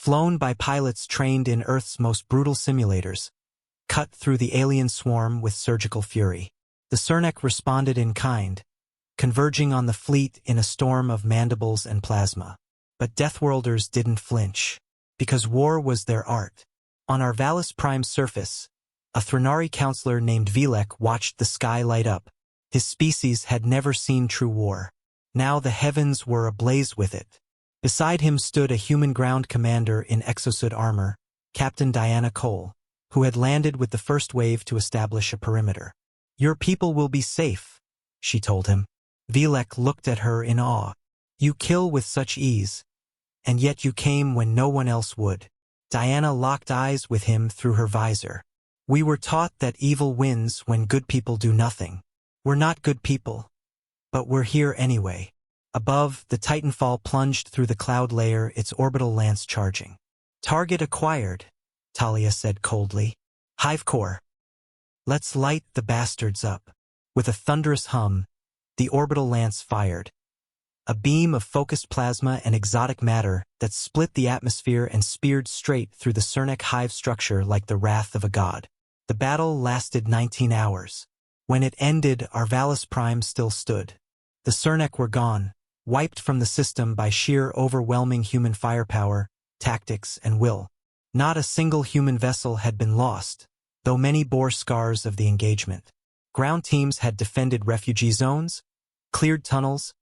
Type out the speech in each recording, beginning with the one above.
flown by pilots trained in Earth's most brutal simulators, cut through the alien swarm with surgical fury. The Cernek responded in kind, converging on the fleet in a storm of mandibles and plasma. But Deathworlders didn't flinch, because war was their art. On our Valis Prime surface, a Threnari counselor named Vilek watched the sky light up. His species had never seen true war. Now the heavens were ablaze with it. Beside him stood a human ground commander in exosuit armor, Captain Diana Cole, who had landed with the first wave to establish a perimeter. "Your people will be safe," she told him. Vilek looked at her in awe. "You kill with such ease, and yet you came when no one else would." Diana locked eyes with him through her visor. "We were taught that evil wins when good people do nothing. We're not good people, but we're here anyway." Above, the Titanfall plunged through the cloud layer, its orbital lance charging. "Target acquired," Talia said coldly. "Hive core. Let's light the bastards up." With a thunderous hum, the orbital lance fired. A beam of focused plasma and exotic matter that split the atmosphere and speared straight through the Cernek hive structure like the wrath of a god. The battle lasted 19 hours. When it ended, our Valis Prime still stood. The Cernek were gone, wiped from the system by sheer overwhelming human firepower, tactics, and will. Not a single human vessel had been lost, though many bore scars of the engagement. Ground teams had defended refugee zones, cleared tunnels,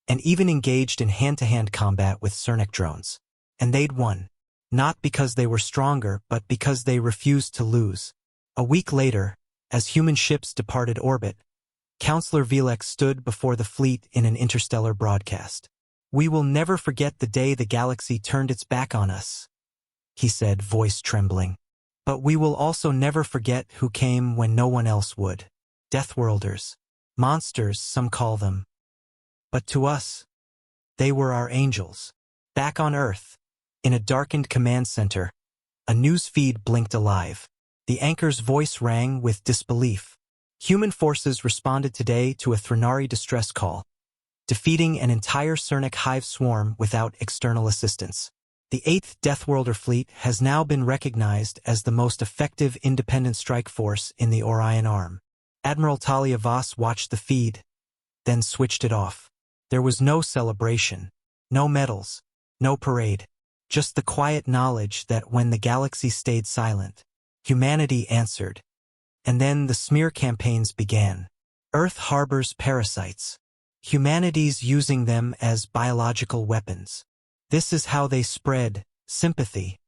and even engaged in hand-to-hand combat with Cernek drones. And they'd won. Not because they were stronger, but because they refused to lose. A week later, as human ships departed orbit, Counselor Vilek stood before the fleet in an interstellar broadcast. "We will never forget the day the galaxy turned its back on us," he said, voice trembling. "But we will also never forget who came when no one else would. Deathworlders. Monsters, some call them. But to us, they were our angels." Back on Earth, in a darkened command center, a news feed blinked alive. The anchor's voice rang with disbelief. "Human forces responded today to a Threnari distress call, defeating an entire Cernek hive swarm without external assistance. The 8th Deathworlder fleet has now been recognized as the most effective independent strike force in the Orion Arm." Admiral Talia Voss watched the feed, then switched it off. There was no celebration, no medals, no parade, just the quiet knowledge that when the galaxy stayed silent, humanity answered. And then the smear campaigns began. Earth harbors parasites. Humanity's using them as biological weapons. This is how they spread sympathy,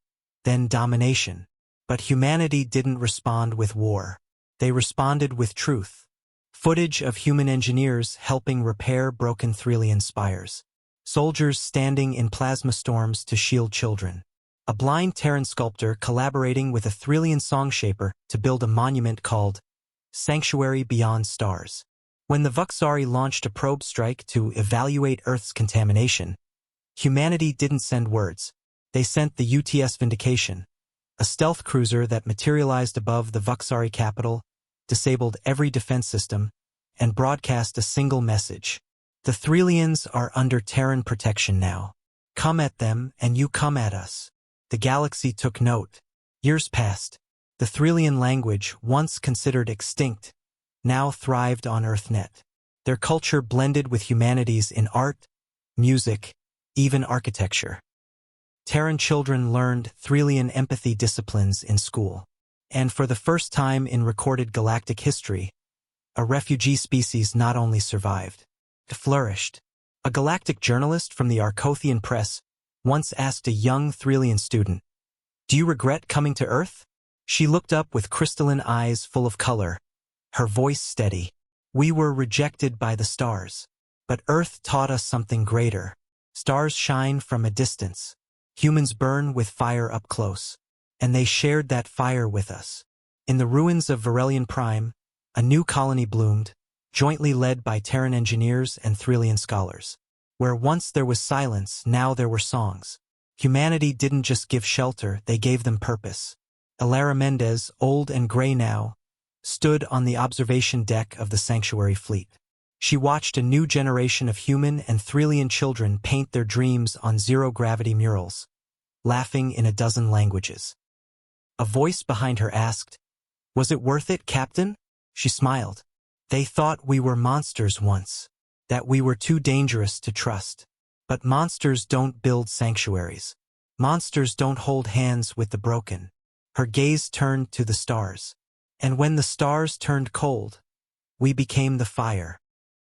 then domination. But humanity didn't respond with war. They responded with truth. Footage of human engineers helping repair broken Threlian spires. Soldiers standing in plasma storms to shield children. A blind Terran sculptor collaborating with a Threlian song shaper to build a monument called Sanctuary Beyond Stars. When the Vuxari launched a probe strike to evaluate Earth's contamination, humanity didn't send words. They sent the UTS Vindication, a stealth cruiser that materialized above the Vuxari capital, disabled every defense system, and broadcast a single message. "The Threlians are under Terran protection now. Come at them and you come at us." The galaxy took note. Years passed. The Threlian language, once considered extinct, now thrived on EarthNet. Their culture blended with humanity's in art, music, even architecture. Terran children learned Threlian empathy disciplines in school. And for the first time in recorded galactic history, a refugee species not only survived, it flourished. A galactic journalist from the Arcothian press once asked a young Threlian student, "Do you regret coming to Earth?" She looked up with crystalline eyes full of color, her voice steady. "We were rejected by the stars. But Earth taught us something greater. Stars shine from a distance. Humans burn with fire up close. And they shared that fire with us." In the ruins of Valis Prime, a new colony bloomed, jointly led by Terran engineers and Threlian scholars. Where once there was silence, now there were songs. Humanity didn't just give shelter, they gave them purpose. Alara Mendez, old and gray now, stood on the observation deck of the Sanctuary fleet. She watched a new generation of human and Threlian children paint their dreams on zero-gravity murals, laughing in a dozen languages. A voice behind her asked, "Was it worth it, Captain?" She smiled. "They thought we were monsters once, that we were too dangerous to trust. But monsters don't build sanctuaries. Monsters don't hold hands with the broken." Her gaze turned to the stars. "And when the stars turned cold, we became the fire."